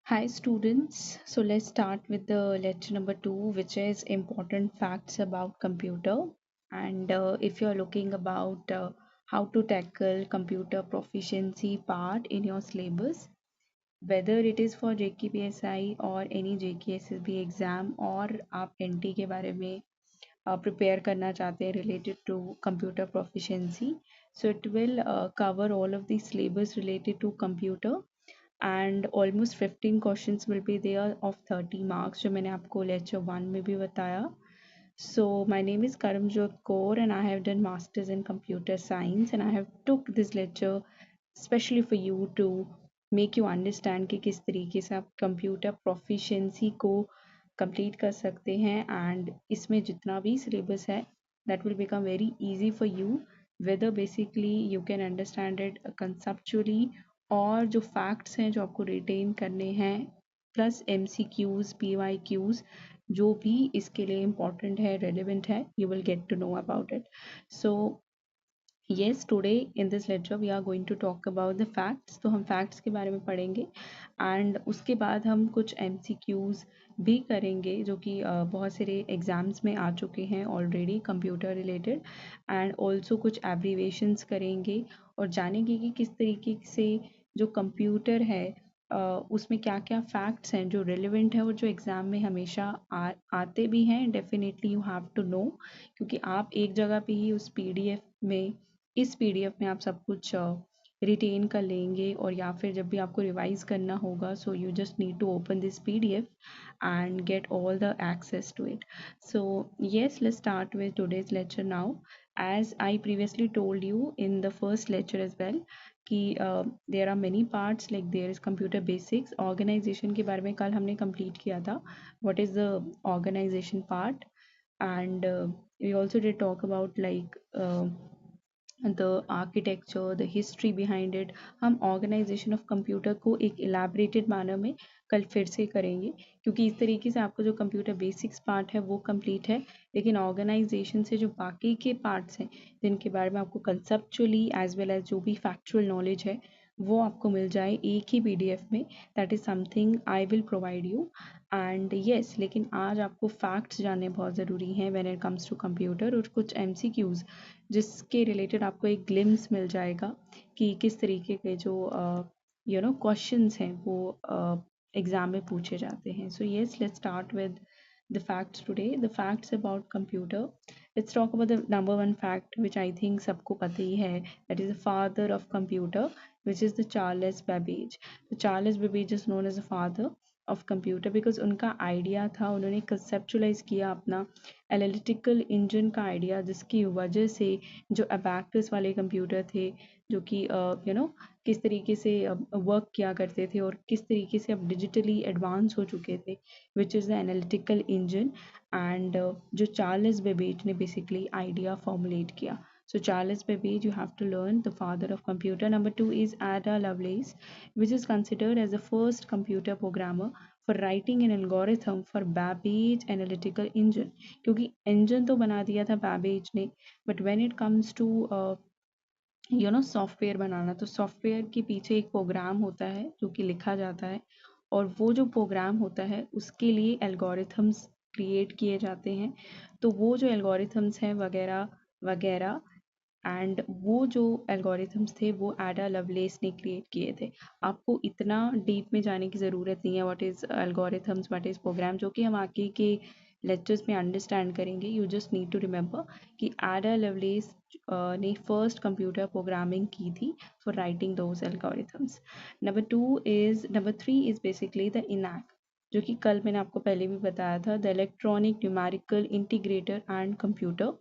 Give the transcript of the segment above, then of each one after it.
Hi students, so let's start with the lecture number 2, which is important facts about computer. And if you're looking about how to tackle computer proficiency part in your syllabus, whether it is for JKPSI or any JKSSB exam और आप NT के बारे में prepare करना चाहते हैं related to computer proficiency, so it will cover all of the syllabus related to computer and almost 15 questions will be there of 30 marks जो मैंने आपको lecture 1 में भी बताया. So my name is Karamjot Kaur and I have done masters in computer science and I have took this lecture especially for you to make you understand कि किस तरीके से आप computer proficiency को complete कर सकते हैं and इसमें जितना भी syllabus है that will become very easy for you whether basically you can understand it conceptually और जो फैक्ट्स हैं जो आपको रिटेन करने हैं प्लस MCQs PYQs जो भी इसके लिए इम्पोर्टेंट है रेलिवेंट है you will get to know about it. So yes, today in this lecture we are going to talk about the facts. तो हम facts के बारे में पढ़ेंगे and उसके बाद हम कुछ MCQs भी करेंगे जो कि बहुत सारे एग्जाम्स में आ चुके हैं already computer related and also कुछ एब्रीवेशंस करेंगे और जानेंगे कि किस तरीके से जो कंप्यूटर है उसमें क्या क्या फैक्ट्स हैं जो रिलेवेंट है और जो एग्ज़ाम में हमेशा आते भी हैं. Definitely you have to know क्योंकि आप एक जगह पे ही उस PDF में इस PDF में आप सब कुछ रिटेन कर लेंगे और या फिर जब भी आपको रिवाइज करना होगा so you just need to open this PDF and get all the access to it. So yes, let's start with today's lecture now. As I previously told you in the first lecture as well कि there are many parts like there is computer basics. Organization के बारे में कल हमने complete किया था. What is the organization part? And we also did talk about like the architecture, the history behind it. हम organization of computer को एक elaborated manner में कल फिर से करेंगे क्योंकि इस तरीके से आपका जो computer basics part है वो complete है लेकिन organization से जो बाकी के parts हैं जिनके बारे में आपको conceptually as well as जो भी factual knowledge है वो आपको मिल जाए एक ही PDF में. That is something I will provide you and yes लेकिन आज आपको फैक्ट्स जानने बहुत ज़रूरी हैं when it comes to computer और कुछ MCQs जिसके रिलेटेड आपको एक ग्लिम्स मिल जाएगा कि किस तरीके के जो क्वेश्चंस हैं वो एग्ज़ाम में पूछे जाते हैं. So yes let's start with the facts today. The facts about computer. Let's talk about the number one fact which I think सबको पता ही है, that is the father of computer, which is the Charles Babbage. The Charles Babbage is known as the father of computer because उनका idea था, उन्होंने conceptualise किया अपना analytical engine का idea जिसकी वजह से जो अबैकस वाले कंप्यूटर थे जो कि किस तरीके से वर्क किया करते थे और किस तरीके से अब डिजिटली एडवांस हो चुके थे विच is the analytical engine and जो चार्ल्स बेबेज ने बेसिकली आइडिया फॉर्मुलेट किया. So Charles Babbage, you have to learn the father of computer. Number 2 is Ada Lovelace, which is considered as the first computer programmer for writing an algorithm for Babbage analytical engine. क्योंकि engine तो बना दिया था Babbage ने, but when it comes to software बनाना तो software के पीछे एक प्रोग्राम होता है जो कि लिखा जाता है और वो जो प्रोग्राम होता है उसके लिए एल्गोरिथम्स क्रिएट किए जाते हैं. तो वो जो एल्गोरिथम्स हैं वगैरह वगैरह एंड वो जो एल्गोरिथम्स थे वो एडा लवलेस ने क्रिएट किए थे. आपको इतना डीप में जाने की ज़रूरत नहीं है what is algorithms what is program जो कि हम आगे के लेक्चर्स में अंडरस्टैंड करेंगे. You just need to remember कि एडा लवलेस ने फर्स्ट कंप्यूटर प्रोग्रामिंग की थी for writing those algorithms. Number 3 is basically the ENIAC जो कि कल मैंने आपको पहले भी बताया था, the electronic numerical integrator and computer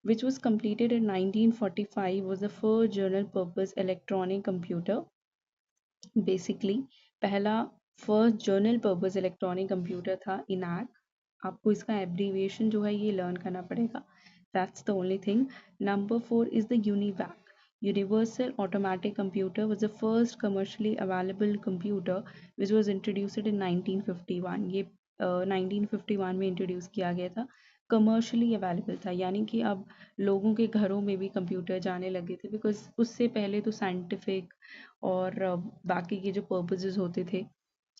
which was completed in 1945 was the first general purpose electronic computer. Basically पहला first journal purpose electronic computer था इनैक. आपको इसका एब्रीविएशन जो है ये लर्न करना पड़ेगा. That's the only thing. Number 4 is the UNIVAC. Universal Automatic Computer was the first commercially available computer which was introduced in 1951. ये 1951 में इंट्रोड्यूस किया गया था. कमर्शली अवेलेबल था यानी कि अब लोगों के घरों में भी कंप्यूटर जाने लगे थे बिकॉज उससे पहले तो साइंटिफिक और बाकी के जो पर्पसेस होते थे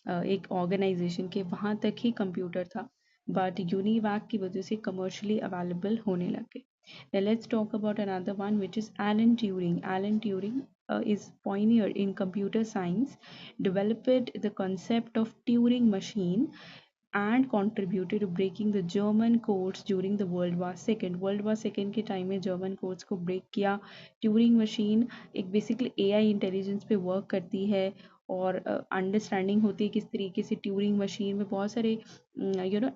एक ऑर्गेनाइजेशन के, वहाँ तक ही कंप्यूटर था, बट यूनिवैक की वजह से कमर्शियली अवेलेबल होने लग गए. Now let's talk about another one, which is Alan Turing. Alan Turing is pioneer in computer science, developed the concept of Turing machine and contributed to breaking the German codes during the World War II. World War II के time में German codes को break किया. Turing machine एक basically AI intelligence पे work करती है और understanding होती है किस तरीके से ट्यूरिंग मशीन में बहुत सारे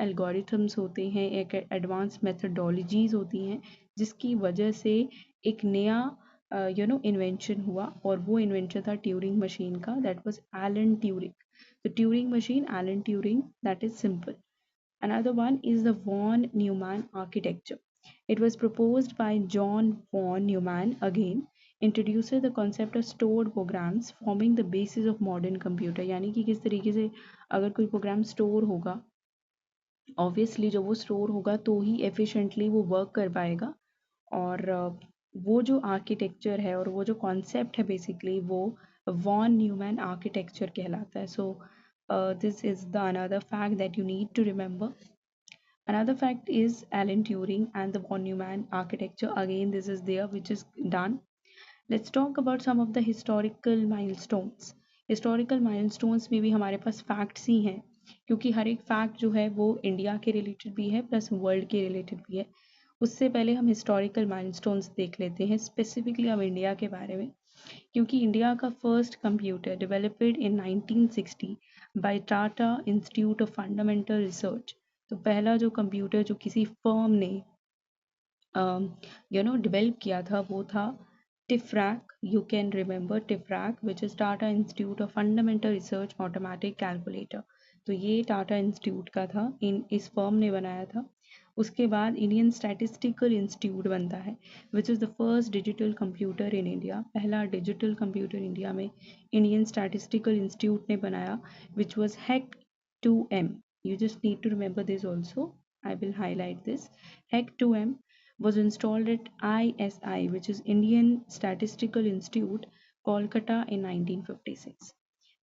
एल्गोरिथम्स होते हैं, एक एडवांस मेथडोलॉजीज होती हैं, जिसकी वजह से एक नया इन्वेंशन हुआ, और वो इन्वेंशन था ट्यूरिंग मशीन का. That was Alan Turing. The Turing machine, Alan Turing, that is simple. Another one is the von Neumann architecture. It was proposed by John von Neumann, again, introduced the concept of stored programs forming the basis of modern computer. यानी कि किस तरीके से अगर कोई program store होगा, obviously जब वो स्टोर होगा तो ही एफिशिएंटली वो वर्क कर पाएगा. और वो जो आर्किटेक्चर है और वो जो कॉन्सेप्ट है बेसिकली वो वॉन न्यूमैन आर्किटेक्चर कहलाता है. So this is the another fact that you need to remember. Another fact is Alan Turing and the von Neumann architecture. Again, this is there, which is done. Let's talk about some of the historical milestones. Historical milestones में भी हमारे पास facts ही हैं, क्योंकि हर एक fact जो है वो India के रिलेटेड भी है प्लस वर्ल्ड के रिलेटेड भी है. उससे पहले हम हिस्टोरिकल माइलस्टोन्स देख लेते हैं, स्पेसिफिकली हम इंडिया के बारे में, क्योंकि इंडिया का first computer developed in 1960 by Tata institute of fundamental Research. तो पहला जो कंप्यूटर जो किसी फर्म ने डेवलप किया था वो था TIFRAC. You can remember TIFRAC, which is Tata institute of fundamental research automatic calculator. तो ये टाटा इंस्टीट्यूट का था, इस फर्म ने बनाया था. उसके बाद इंडियन स्टैटिस्टिकल इंस्टीट्यूट बनता है, विच is the first digital computer in India. पहला डिजिटल कंप्यूटर इंडिया में इंडियन स्टैटिस्टिकल इंस्टीट्यूट ने बनाया, which was hack 2M. You just need to remember this also. I will highlight this. HEC 2M was installed at ISI, which is Indian Statistical Institute, Kolkata in 1956.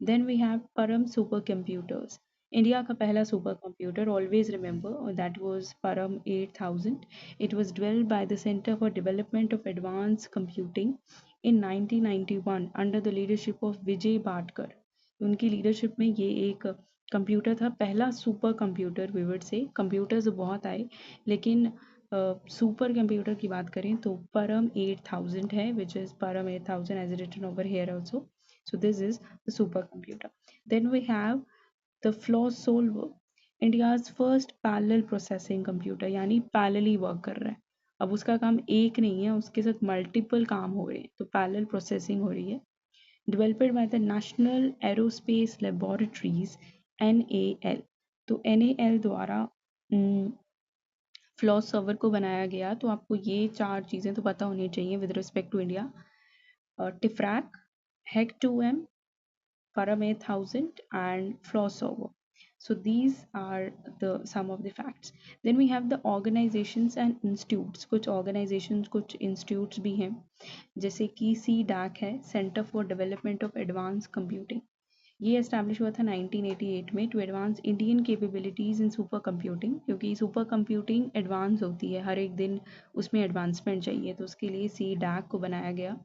Then we have Param supercomputers. India का पहला super computer, always remember, that was Param 8000. It was developed by the Center for Development of Advanced Computing in 1991 under the leadership of Vijay Bhatkar. उनकी leadership में ये एक computer था, पहला super computer. विवर्ड से computers बहुत आए, लेकिन सुपर कंप्यूटर की बात करें तो परम 8000 है, विच is Param 8000 as written over here also. So this is the super computer. Then we have the Flosolver, India's first parallel processing computer, यानी पैरेलली वर्क कर रहा है. अब उसका काम एक नहीं है, उसके साथ मल्टीपल काम हो रहे हैं, तो पैरेलल प्रोसेसिंग हो रही है. Developed by the National Aerospace Laboratories NAL. तो NAL द्वारा फ्लॉस सर्वर को बनाया गया. तो आपको ये चार चीज़ें तो पता होनी चाहिए with respect to India. TIFRAC, HEC 2M, Param 8000 and Flosolver. So these are the some of the facts. Then we have the organizations and institutes. कुछ organizations, कुछ institutes भी हैं, जैसे कि CDAC है, Centre for Development of Advance Computing. ये establish हुआ था 1988 में to advance Indian capabilities in super computing, क्योंकि सुपर कंप्यूटिंग एडवांस होती है, हर एक दिन उसमें एडवांसमेंट चाहिए, तो उसके लिए CDAC को बनाया गया.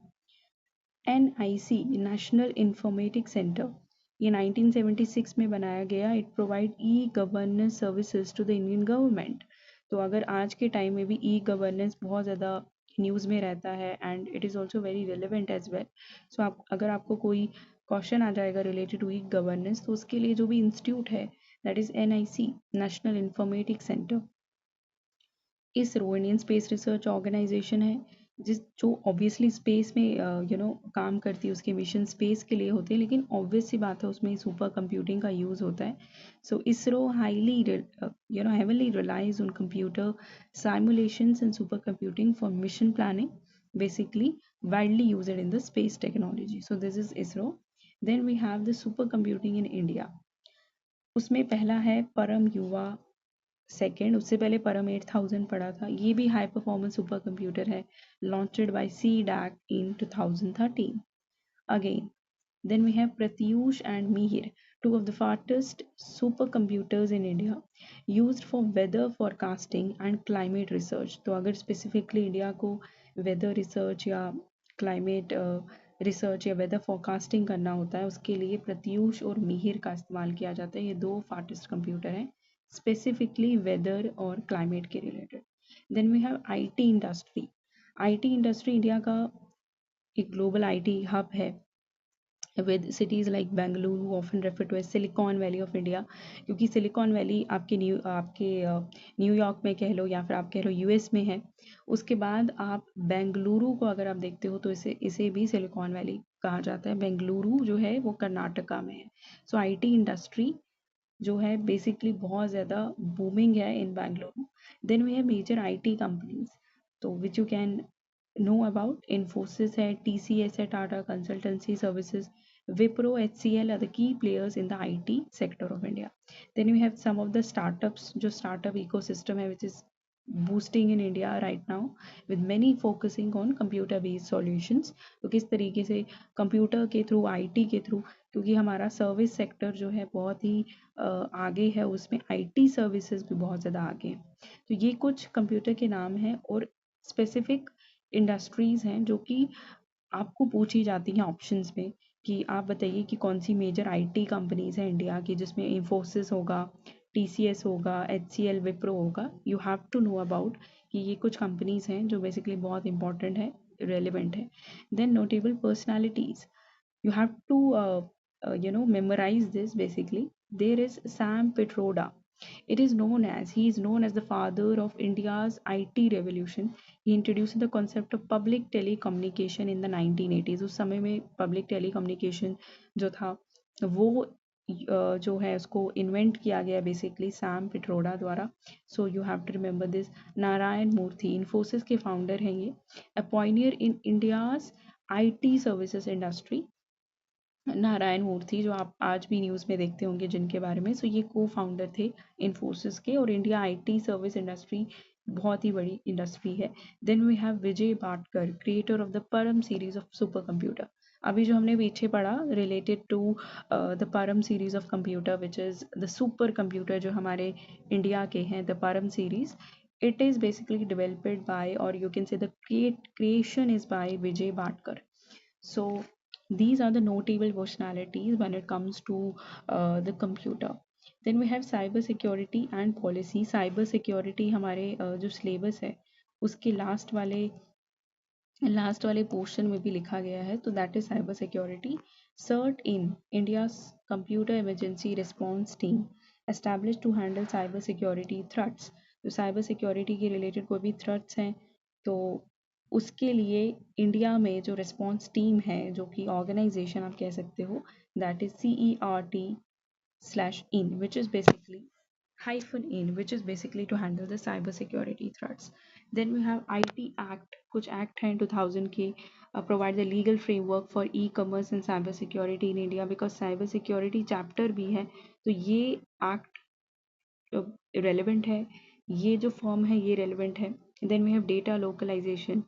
NIC, नेशनल इंफॉर्मेटिक सेंटर, ये 1976 में बनाया गया. It provide e governance services to the Indian government. तो अगर आज के टाइम में भी ई गवर्नेंस बहुत ज़्यादा न्यूज़ में रहता है and it is also very relevant as well. So अगर आपको कोई क्वेश्चन आ जाएगा रिलेटेड टू ई गवर्नेंस, तो उसके लिए जो भी इंस्टीट्यूट है that is NIC, National Informatic Centre. ISRO, Indian Space Research Organisation है, जो ऑब्वियसली स्पेस में काम करती है, उसके मिशन स्पेस के लिए होते हैं, लेकिन ऑब्वियस सी बात है उसमें सुपर कंप्यूटिंग का यूज़ होता है. So ISRO highly heavily relies on computer simulations and supercomputing for mission planning, basically widely used in the space technology. So this is ISRO. Then we have the supercomputing in India. उसमें पहला है परम युवा second, उससे पहले परम 8000 पड़ा था. ये भी हाई परफॉर्मेंस सुपर कंप्यूटर है, launched by CDAC in 2013. Again then we have Pratyush and Mihir. two of the fastest supercomputers in India used for weather forecasting and climate research. तो अगर specifically इंडिया को weather research या climate research या weather forecasting करना होता है उसके लिए प्रत्यूष और मिहिर का इस्तेमाल किया जाता है। ये दो फास्टेस्ट कंप्यूटर हैं स्पेसिफिकली वेदर और क्लाइमेट के related. Then we have IT industry. IT industry India का एक ग्लोबल आईटी हब है with cities like Bengaluru often referred to as Silicon Valley of India, क्योंकि सिलिकॉन वैली आपके New York में कह लो या फिर आप कह लो यूएस में है। उसके बाद आप बेंगलुरु को अगर आप देखते हो तो इसे भी सिलिकॉन वैली कहा जाता है। बेंगलुरु जो है वो कर्नाटका में है। सो आईटी इंडस्ट्री जो है बेसिकली बहुत ज़्यादा बूमिंग है in Bengaluru. Then we have major IT companies तो which you can know about Infosys है, टीसीएस है, Tata consultancy services, Wipro, HCL are the key players in the IT sector of India. Then we have some of the startups जो startup ecosystem है which is boosting in India right now with many focusing on computer based solutions. तो किस तरीके से computer के through IT के through, क्योंकि हमारा सर्विस सेक्टर जो है बहुत ही आगे है, उसमें IT सर्विसेज भी बहुत ज़्यादा आगे हैं। तो ये कुछ कंप्यूटर के नाम हैं और स्पेसिफिक इंडस्ट्रीज़ हैं जो कि आपको पूछी जाती हैं ऑप्शंस में कि आप बताइए कि कौन सी मेजर आईटी कंपनीज हैं इंडिया की, जिसमें इंफोसिस होगा, टीसीएस होगा, एचसीएल, विप्रो होगा। You have to know about कि ये कुछ कंपनीज हैं जो बेसिकली बहुत इंपॉर्टेंट है, रेलिवेंट है। Then notable personalities, you have to memorize this. Basically there is Sam Pitroda. He is known as the father of India's IT revolution. He introduced the concept of public telecommunication in the 1980s. उस समय में public telecommunication जो था वो जो है उसको invent किया गया बेसिकली सैम पिट्रोडा द्वारा। So you have to remember this. Narayan Murthy Infosys के फाउंडर हैं ये, a pioneer in India's IT services industry. Narayan Murthy जो आप आज भी न्यूज़ में देखते होंगे जिनके बारे में, सो ये को फाउंडर थे इन्फोसिस के, और इंडिया आईटी सर्विस इंडस्ट्री बहुत ही बड़ी इंडस्ट्री है। Then we have Vijay Bhatkar, creator of the Param series of super computer. अभी जो हमने पीछे पढ़ा related to the Param series of computer which is the super computer जो हमारे इंडिया के हैं, the Param series, it is basically developed by, or you can say the creation is by Vijay Bhatkar. So these are the notable personalities when it comes to the computer. Then we have cyber security and policy. cyber security हमारे जो syllabus है उसके last वाले portion में भी लिखा गया है, तो that is cyber security. CERT in India computer emergency response team establish to handle cyber security threats. तो साइबर सिक्योरिटी के रिलेटेड कोई भी थ्रेट्स हैं तो उसके लिए इंडिया में जो रिस्पॉन्स टीम है, जो कि ऑर्गेनाइजेशन आप कह सकते हो, that is CERT/in, which is basically -in, which is basically to handle the cyber security threats. Then we have IT Act, कुछ एक्ट हैं 2000 के, provide the legal framework for e-commerce and cyber security in India, because cyber security chapter भी है तो ये act relevant है, ये जो फॉर्म है ये रेलेवेंट है। Then we have data localization.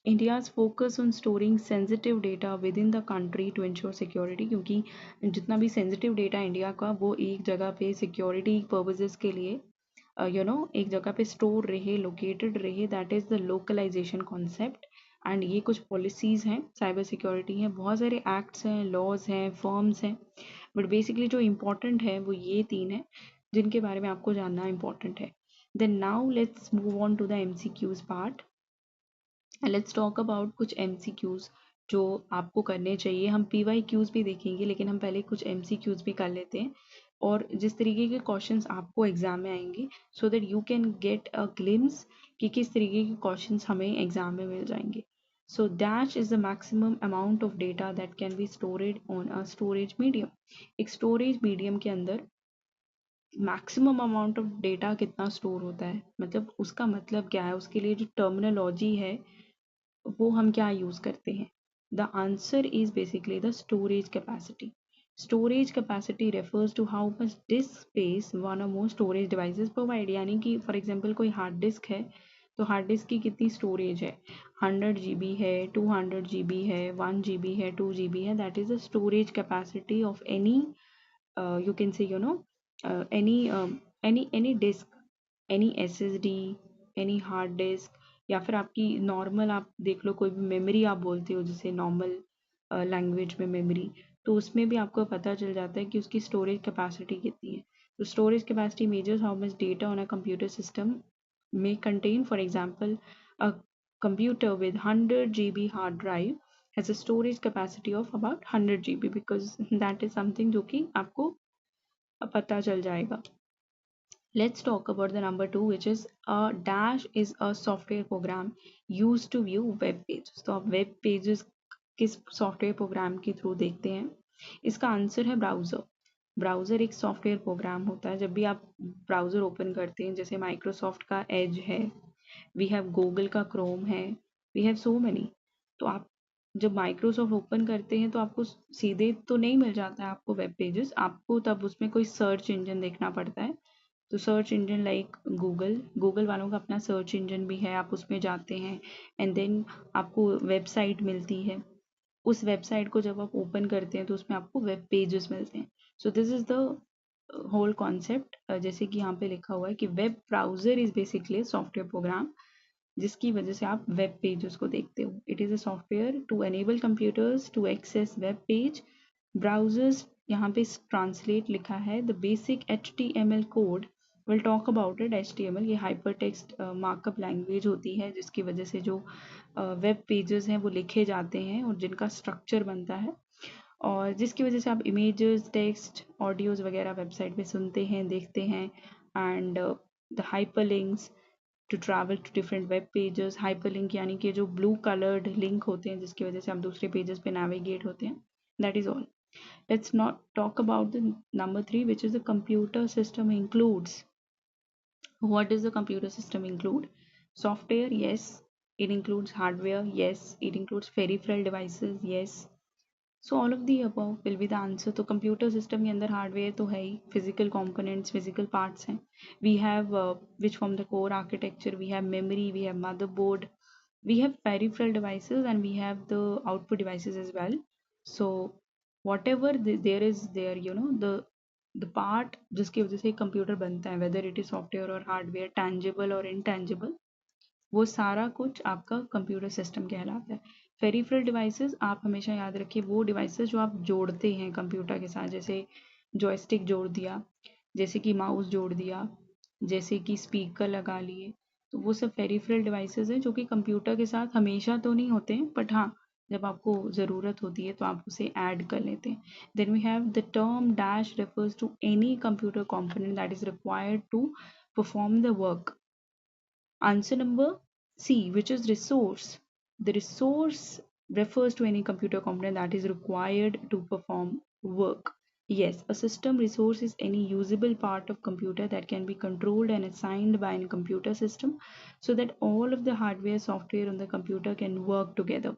India's focus on storing sensitive data within the country to ensure security, क्योंकि जितना भी sensitive data इंडिया का वो एक जगह पे security purposes के लिए एक जगह पे स्टोर रहे, लोकेटेड रहे, that is the localisation concept. And ये कुछ पॉलिसीज़ हैं, साइबर सिक्योरिटी हैं, बहुत सारे एक्ट्स हैं, लॉज हैं, फॉर्म्स हैं, बट बेसिकली जो इम्पोर्टेंट है वो ये 3 हैं जिनके बारे में आपको जानना इम्पोर्टेंट है। Then now let's move on to the MCQs part. Let's talk about कुछ MCQs जो आपको करने चाहिए। हम PYQs भी देखेंगे लेकिन हम पहले कुछ MCQs भी कर लेते हैं, और जिस तरीके के क्वेश्चंस आपको एग्जाम में आएंगे सो that you can get a glimpse कि किस तरीके के क्वेश्चंस हमें एग्जाम में मिल जाएंगे। So dash is the maximum amount of data that can be storeyed on a storage medium. एक स्टोरेज मीडियम के अंदर मैक्सिमम अमाउंट ऑफ डेटा कितना स्टोर होता है, मतलब उसका मतलब क्या है, उसके लिए जो टर्मिनोलॉजी है वो हम क्या यूज़ करते हैं। The answer is basically the storage capacity. Storage capacity refers to how much disk space one or more storage devices provide, यानी कि फॉर एग्जांपल कोई हार्ड डिस्क है तो हार्ड डिस्क की कितनी स्टोरेज है, 100 GB है, 200 GB है, 1 GB है, 2 GB है, that is the storage capacity of any you can say, any disk, any SSD, any hard disk, या फिर आपकी नॉर्मल आप देख लो, कोई भी मेमोरी आप बोलते हो जिसे नॉर्मल लैंग्वेज में मेमोरी, तो उसमें भी आपको पता चल जाता है कि उसकी स्टोरेज कैपेसिटी कितनी है. तो storage capacity measures how much data on a computer system may contain. For example, a computer with 100 GB hard drive has a storage capacity of about 100 GB, because that is something जो कि आपको पता चल जाएगा. Let's talk about the number two, which is a dash is a software program used to view web pages. तो आप web pages किस software program के थ्रू देखते हैं? इसका आंसर है ब्राउज़र. ब्राउज़र एक सॉफ्टवेयर प्रोग्राम होता है. जब भी आप ब्राउज़र ओपन करते हैं, जैसे माइक्रोसॉफ्ट का एज है, वी हैव गूगल का क्रोम है, वी हैव सो मैनी. तो आप जब माइक्रोसॉफ्ट ओपन करते हैं तो आपको सीधे तो नहीं मिल जाता है आपको वेब पेजेस, आपको तब उसमें कोई सर्च इंजन देखना पड़ता है. तो search engine like Google, Google वालों का अपना सर्च इंजन भी है, आप उसमें जाते हैं एंड देन आपको वेबसाइट मिलती है. उस वेबसाइट को जब आप ओपन करते हैं तो उसमें आपको वेब पेजेस मिलते हैं. So this is the whole concept. जैसे कि यहाँ पे लिखा हुआ है कि web browser is basically software program जिसकी वजह से आप वेब पेजेस को देखते हो. It is a software to enable computers to access web page. Browsers, यहाँ पे ट्रांसलेट लिखा है the basic HTML code. Will talk about it. HTML ये हाइपर टेक्स्ट मार्कअप लैंग्वेज होती है जिसकी वजह से जो वेब पेजेस हैं वो लिखे जाते हैं और जिनका स्ट्रक्चर बनता है, और जिसकी वजह से आप इमेजेस, टेक्स्ट, ऑडियोज वगैरह वेबसाइट पे सुनते हैं, देखते हैं. And the hyper links to travel to different web pages. Hyperlink यानी कि जो ब्लू कलर्ड लिंक होते हैं जिसकी वजह से आप दूसरे पेजेस पे नेविगेट होते हैं. That is all. Let's not talk about the number three, which is the computer system includes. What does the computer system include? Software, yes. It includes hardware, yes. It includes peripheral devices, yes. So all of the above will be the answer. तो computer system के अंदर hardware तो है ही, physical components, physical parts हैं. We have which form the core architecture, we have memory, we have motherboard, we have peripheral devices, and we have the output devices as well. So whatever there is there, the part जिसकी वजह से computer बनता है, whether it is software और hardware, tangible और intangible, वो सारा कुछ आपका कंप्यूटर सिस्टम कहलाता है. पेरिफेरल डिवाइसेस आप हमेशा याद रखिए, वो डिवाइसेस जो आप जोड़ते हैं कंप्यूटर के साथ, जैसे जॉयस्टिक जोड़ दिया, जैसे कि माउस जोड़ दिया, जैसे कि स्पीकर लगा लिए. तो वो सब पेरिफेरल डिवाइसेस हैं जो कि कंप्यूटर के साथ हमेशा तो नहीं होते हैं, बट हाँ, जब आपको ज़रूरत होती है तो आप उसे ऐड कर लेते हैं. Then we have the term dash refers to any computer component that is required to perform the work. Answer number C, which is resource. The resource refers to any computer component that is required to perform work. Yes, a system resource is any usable part of computer that can be controlled and assigned by a computer system so that all of the hardware, software on the computer can work together.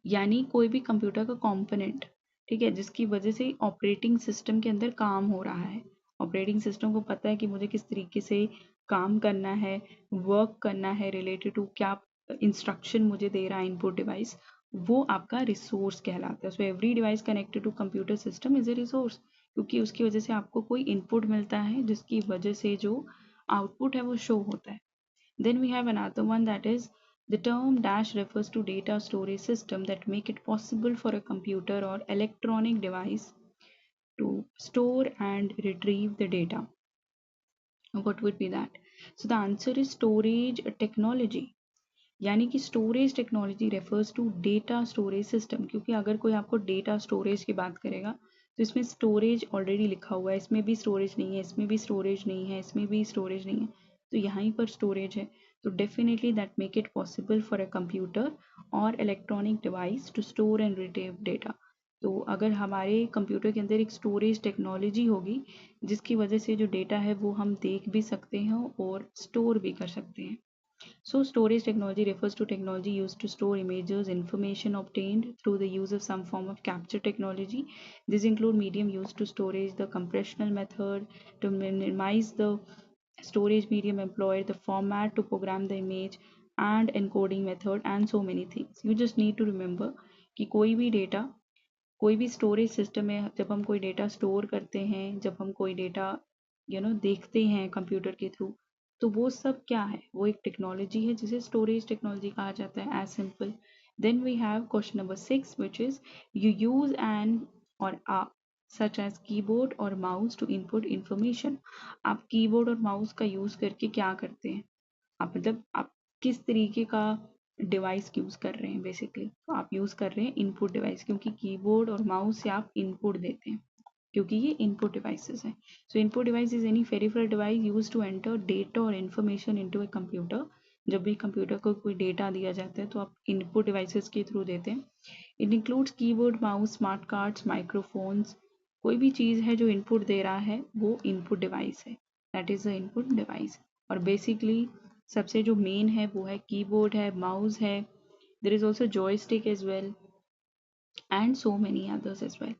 यानी कोई भी computer का component, ठीक है, जिसकी वजह से operating system के अंदर काम हो रहा है. ऑपरेटिंग सिस्टम को पता है कि मुझे किस तरीके से काम करना है, वर्क करना है, रिलेटेड टू क्या इंस्ट्रक्शन मुझे दे रहा है इनपुट डिवाइस, वो आपका रिसोर्स कहलाता है. So every device connected to computer system is a resource, क्योंकि उसकी वजह से आपको कोई इनपुट मिलता है जिसकी वजह से जो आउटपुट है वो शो होता है. Then we have another one, that is the term dash refers to data storage system that make it possible for a computer or electronic device to store and retrieve the data. What would be that? So the answer is storage technology. यानी कि storage technology refers to data storage system, क्योंकि अगर कोई आपको data storage की बात करेगा तो इसमें स्टोरेज ऑलरेडी लिखा हुआ है, इसमें भी स्टोरेज नहीं है, इसमें भी स्टोरेज नहीं है, इसमें भी स्टोरेज नहीं है, तो यहाँ पर स्टोरेज है. तो definitely that make it possible for a computer और electronic device to store and retrieve data. तो अगर हमारे कंप्यूटर के अंदर एक स्टोरेज टेक्नोलॉजी होगी जिसकी वजह से जो डेटा है वो हम देख भी सकते हैं और स्टोर भी कर सकते हैं. So storage technology refers to technology used to store images, information obtained through the use of some form of capture technology. These include medium used to storage, the compressional method to minimize the storage medium employed, the format to program the image, and encoding method, and so many things. You just need to remember कि कोई भी data कोई भी storage system है, जब हम कोई data store करते हैं, जब हम कोई डेटा देखते हैं कंप्यूटर के थ्रू, तो वो सब क्या है, वो एक टेक्नोलॉजी है जिसे स्टोरेज टेक्नोलॉजी कहा जाता है, as simple. Then we have question number 6 which is you use an or uh such as keyboard और माउस टू इनपुट इंफॉर्मेशन. आप कीबोर्ड और माउस का यूज करके क्या करते हैं, आप मतलब आप किस तरीके का डिवाइस यूज़ कर रहे हैं. बेसिकली तो आप यूज़ कर रहे हैं इनपुट डिवाइस, क्योंकि कीबोर्ड और माउस से आप इनपुट देते हैं, क्योंकि ये इनपुट डिवाइसेस हैं. So input device is any peripheral device use to enter data or information into a computer. जब भी कंप्यूटर को कोई डेटा दिया जाता है तो आप इनपुट डिवाइसेस के थ्रू देते हैं. It includes keyboard, mouse, smart cards, microphones. कोई भी चीज़ है जो इनपुट दे रहा है वो इनपुट डिवाइस है, that is the input device. और बेसिकली सबसे जो मेन है वो है कीबोर्ड है, माउस है, there is also joystick as well, and so many others as well.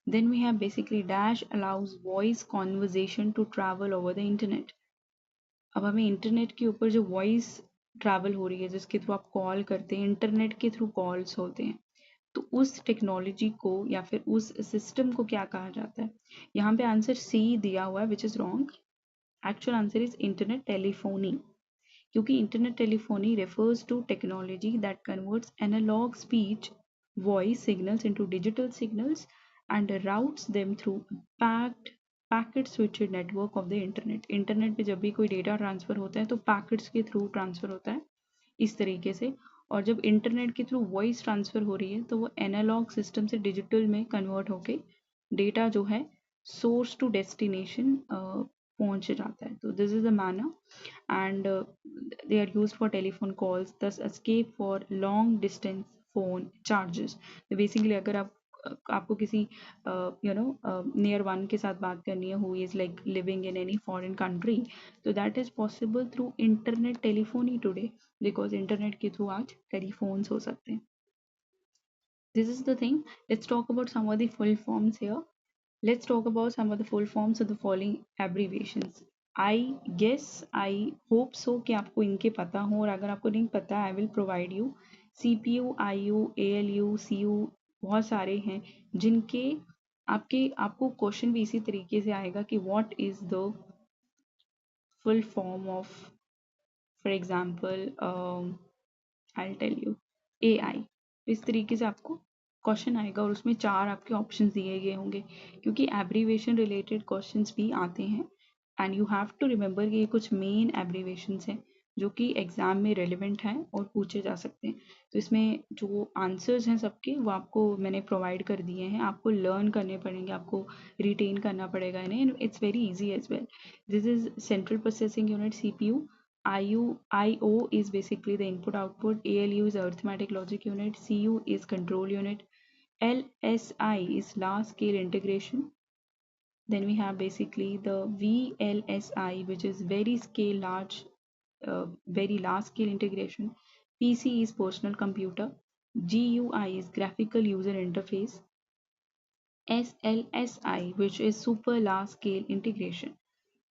Then we have basically dash allows voice conversation to travel over the internet. अब हमें इंटरनेट के ऊपर जो वॉइस ट्रैवल हो रही है, जिसके थ्रू आप कॉल करते हैं, इंटरनेट के थ्रू कॉल्स होते हैं, तो उस टेक्नोलॉजी को या फिर उस सिस्टम को क्या कहा जाता है. यहाँ पे आंसर सी दिया हुआ है which is wrong. Actual answer is internet telephony, क्योंकि internet telephony refers to technology that converts analogue speech voice signals into digital signals and routes them through packed packet switched network of the internet. Internet पे जब भी कोई data transfer होता है तो packets के through transfer होता है इस तरीके से. और जब इंटरनेट के थ्रू वॉइस ट्रांसफर हो रही है तो वो एनालॉग सिस्टम से डिजिटल में कन्वर्ट होके डेटा जो है सोर्स टू डेस्टिनेशन पहुंच जाता है. तो this is the manner, and they are used for telephone calls, thus escape for long distance phone charges. तो basically अगर आपको किसी नियर वन के साथ बात करनी है, who is like living in any foreign country, तो that is possible through internet telephony today, because internet के थ्रू आज telephones हो सकते हैं. This is the thing. Let's talk about some of the full forms here. Let's talk about some of the full forms of the following abbreviations. I guess, I hope so कि आपको इनके पता हो, और अगर आपको नहीं पता I will provide you. CPU, IU, ALU, CU, बहुत सारे हैं जिनके आपको क्वेश्चन भी इसी तरीके से आएगा कि what is the full form of, for example, I'll tell you, AI. इस तरीके से आपको क्वेश्चन आएगा और उसमें 4 आपके ऑप्शंस दिए गए होंगे, क्योंकि एब्रीवेशन रिलेटेड क्वेश्चंस भी आते हैं. And you have to remember कि ये कुछ मेन एब्रीवेशंस हैं जो कि एग्जाम में रेलिवेंट हैं और पूछे जा सकते हैं. तो इसमें जो आंसर्स हैं सबके वो आपको मैंने प्रोवाइड कर दिए हैं, आपको लर्न करने पड़ेंगे, आपको रिटेन करना पड़ेगा इन्हें. It's very easy as well. This is central processing unit, CPU. IO is basically the input output, ALU is arithmetic logic unit, CU is control unit, LSI is large scale integration. Then we have basically the VLSI, which is very large scale integration. PC is personal computer. GUI is graphical user interface. SLSI, which is super large scale integration.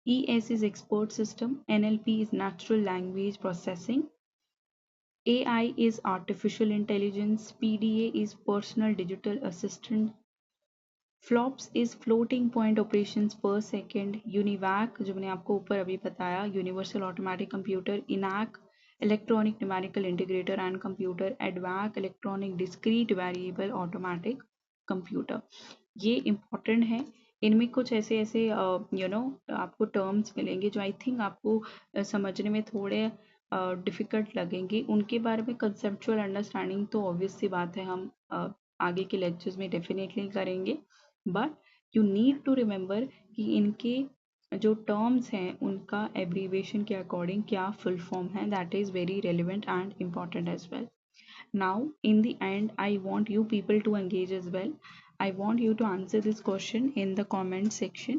ES is expert system. NLP is natural language processing. AI is artificial intelligence. PDA is personal digital assistant. Flops is floating point operations पर second. UNIVAC जो मैंने आपको ऊपर अभी बताया, universal automatic computer. ENIAC electronic numerical integrator and computer. एडवैक electronic discrete variable automatic computer. ये important है. इनमें कुछ ऐसे ऐसे आपको टर्म्स मिलेंगे जो आई थिंक आपको समझने में थोड़े डिफ़िकल्ट लगेंगे. उनके बारे में कंसेप्चुअल अंडरस्टैंडिंग तो ऑब्वियस सी बात है हम आगे के लेक्चर्स में डेफिनेटली करेंगे, but you need to remember कि इनके जो टर्म्स हैं उनका एब्रीवेशन के अकॉर्डिंग क्या फुल फॉर्म है. That is very relevant and important as well. Now, in the end, I want you people to engage as well. I want you to answer this question in the comment section.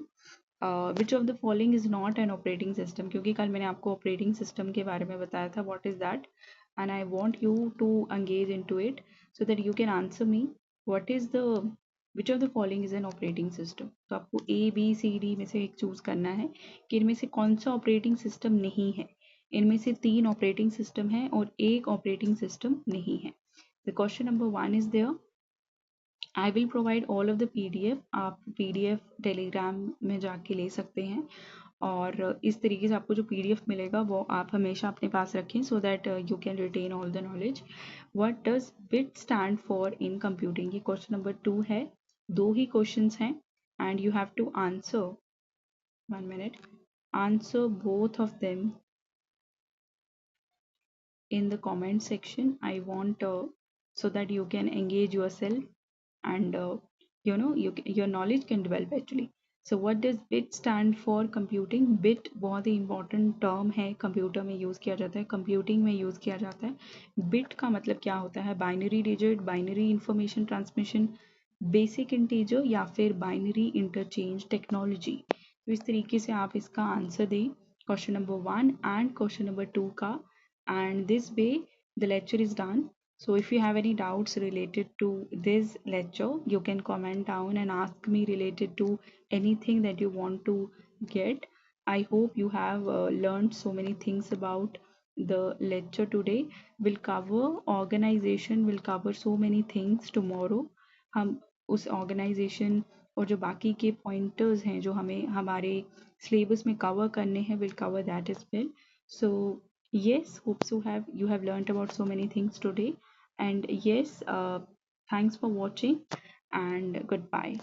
Which of the following is not an operating system? क्योंकि कल मैंने आपको operating system के बारे में बताया था. What is that? And I want you to engage into it so that you can answer me. What is the which of the following is an operating system? तो आपको A, B, C, D में से एक choose करना है कि इनमें से कौन सा ऑपरेटिंग सिस्टम नहीं है. इनमें से 3 ऑपरेटिंग सिस्टम है और एक ऑपरेटिंग सिस्टम नहीं है. The question number 1 is there. I will provide all of the PDF। आप PDF टेलीग्राम में जाके ले सकते हैं, और इस तरीके से आपको जो PDF मिलेगा वो आप हमेशा अपने पास रखें, so that you can retain all the knowledge. What does bit stand for in computing, ये क्वेश्चन नंबर 2 है। दो ही क्वेश्चंस हैं and you have to answer, 1 minute, answer both of them in the comment section. I want so that you can engage yourself, and your knowledge can develop actually. So what does bit stand for computing? Bit बहुत ही important term है, computer में use किया जाता है, computing में use किया जाता है। बिट का मतलब क्या होता है? Binary digit, binary information transmission, basic integer, या फिर बाइनरी इंटरचेंज टेक्नोलॉजी। तो इस तरीके से आप इसका आंसर दें question number 1 and question number 2 का, and this way the lecture is done. So if you have any doubts related to this lecture, you can comment down and ask me related to anything that you want to get. I hope you have learned so many things about the lecture today. We'll cover organization, will cover so many things tomorrow. हम उस organization और जो बाकी के pointers हैं जो हमें हमारे syllabus में cover करने हैं, will cover that as well. So yes, hope so have you have learned about so many things today. And yes, thanks for watching, and goodbye.